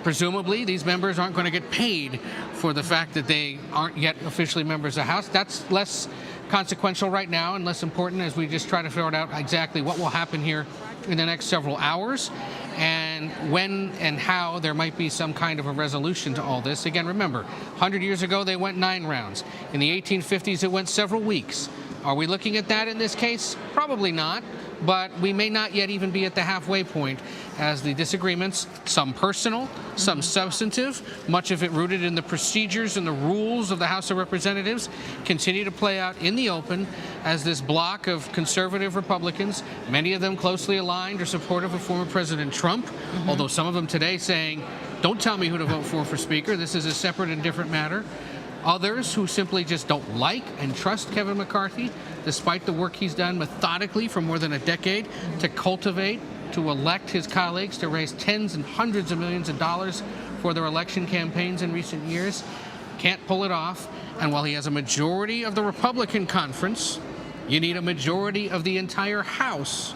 presumably, these members aren't going to get paid for the fact that they aren't yet officially members of the House. That's less consequential right now and less important as we just try to figure out exactly what will happen here in the next several hours, and when and how there might be some kind of a resolution to all this. Again, remember, 100 years ago they went 9 rounds. In the 1850s it went several weeks. Are we looking at that in this case? Probably not, but we may not yet even be at the halfway point as the disagreements, some personal, some substantive, much of it rooted in the procedures and the rules of the House of Representatives, continue to play out in the open as this bloc of conservative Republicans, many of them closely aligned or supportive of former President Trump, although some of them today saying, don't tell me who to vote for Speaker, this is a separate and different matter. Others who simply just don't like and trust Kevin McCarthy, despite the work he's done methodically for more than a decade to cultivate, to elect his colleagues, to raise tens and hundreds of millions of dollars for their election campaigns in recent years, can't pull it off. And while he has a majority of the Republican conference, you need a majority of the entire House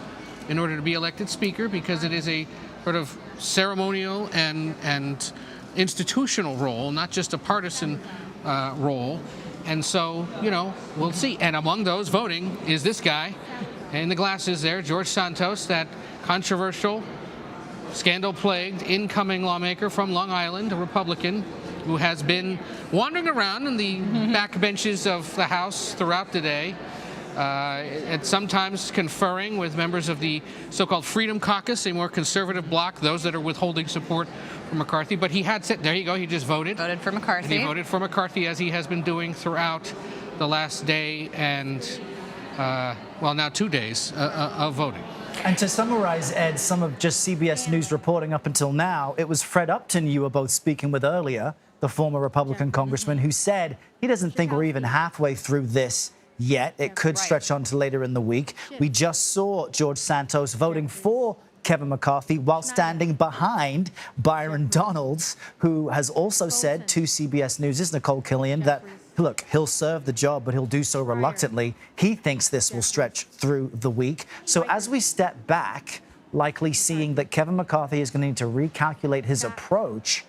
in order to be elected Speaker, because it is a sort of ceremonial and institutional role, not just a partisan role. And so, you know, we'll see. And among those voting is this guy in the glasses there, George Santos, that controversial, scandal-plagued incoming lawmaker from Long Island, a Republican who has been wandering around in the back benches of the House throughout the day, and sometimes conferring with members of the so-called Freedom Caucus, a more conservative bloc, those that are withholding support for McCarthy. But he had said, there you go, he just voted. Voted for McCarthy. And he voted for McCarthy, as he has been doing throughout the last day and, well, now 2 days of voting. And to summarize, Ed, some of just CBS News reporting up until now, it was Fred Upton you were both speaking with earlier, the former Republican congressman, who said he doesn't think we're even halfway through this yet. It could stretch on to later in the week. We just saw George Santos voting for Kevin McCarthy while standing behind Byron Donalds, who has also said to CBS News' Nicole Killian that, look, he'll serve the job, but he'll do so reluctantly. He thinks this will stretch through the week. So as we step back, likely seeing that Kevin McCarthy is going to need to recalculate his approach,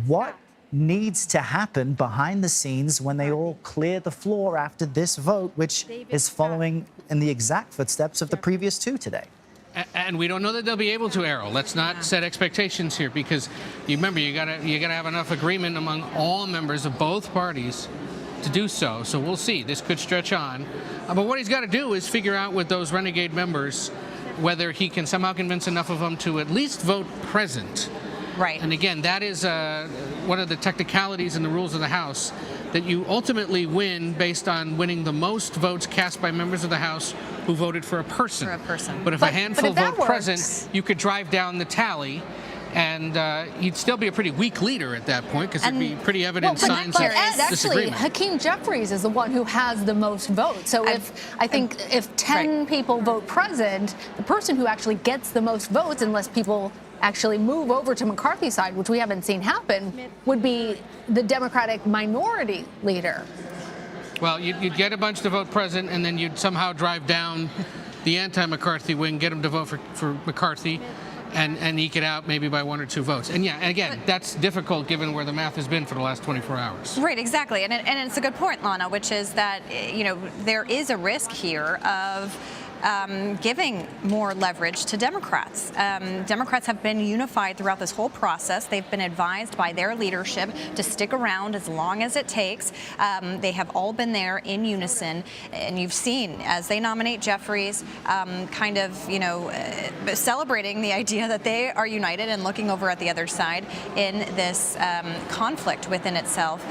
what needs to happen behind the scenes when they all clear the floor after this vote, which is following in the exact footsteps of the previous 2 today? And we don't know that they'll be able to, Errol. Let's not set expectations here, because you remember you gotta have enough agreement among all members of both parties to do so. So we'll see. This could stretch on. But what he's got to do is figure out with those renegade members whether he can somehow convince enough of them to at least vote present. Right. And again, that is one of the technicalities in the rules of the House, that you ultimately win based on winning the most votes cast by members of the House who voted for a person. But if a handful vote present, you could drive down the tally, and he'd still be a pretty weak leader at that point, because there'd be pretty evident signs of disagreement. Actually, Hakeem Jeffries is the one who has the most votes. So if 10 people vote present, the person who actually gets the most votes, unless people actually move over to McCarthy's side, which we haven't seen happen, would be the Democratic minority leader. Well, you'd get a bunch to vote present, and then you'd somehow drive down the anti-McCarthy wing, get them to vote for McCarthy, and eke it out maybe by 1 or 2 votes. And yeah, again, that's difficult given where the math has been for the last 24 hours. Right, exactly. And it's a good point, Lana, which is that, you know, there is a risk here of giving more leverage to Democrats. Democrats have been unified throughout this whole process. They've been advised by their leadership to stick around as long as it takes. They have all been there in unison. And you've seen, as they nominate Jeffries, kind of, you know, celebrating the idea that they are united and looking over at the other side in this conflict within itself.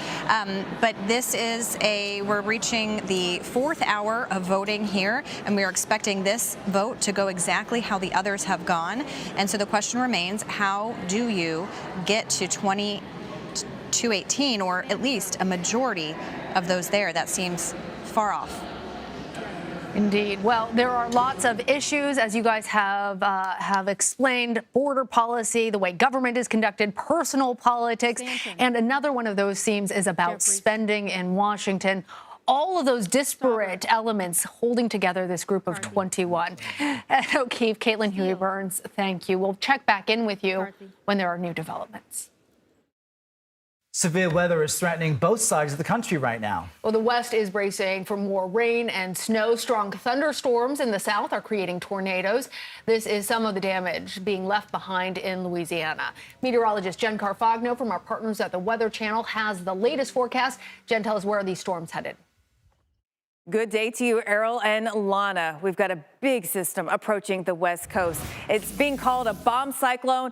But this is we're reaching the 4th hour of voting here, and we are expecting this vote to go exactly how the others have gone. And so the question remains, how do you get to 218, or at least a majority of those there? That seems far off. Indeed. Well, there are lots of issues, as you guys have explained: border policy, the way government is conducted, personal politics, and another one of those themes is about spending in Washington. All of those disparate elements holding together this group of 21. Ed O'Keefe, Caitlin Huey-Burns, thank you. We'll check back in with you when there are new developments. Severe weather is threatening both sides of the country right now. Well, the West is bracing for more rain and snow. Strong thunderstorms in the South are creating tornadoes. This is some of the damage being left behind in Louisiana. Meteorologist Jen Carfagno from our partners at the Weather Channel has the latest forecast. Jen, tell us where are these storms headed? Good day to you, Errol and Lana. We've got a big system approaching the West Coast. It's being called a bomb cyclone,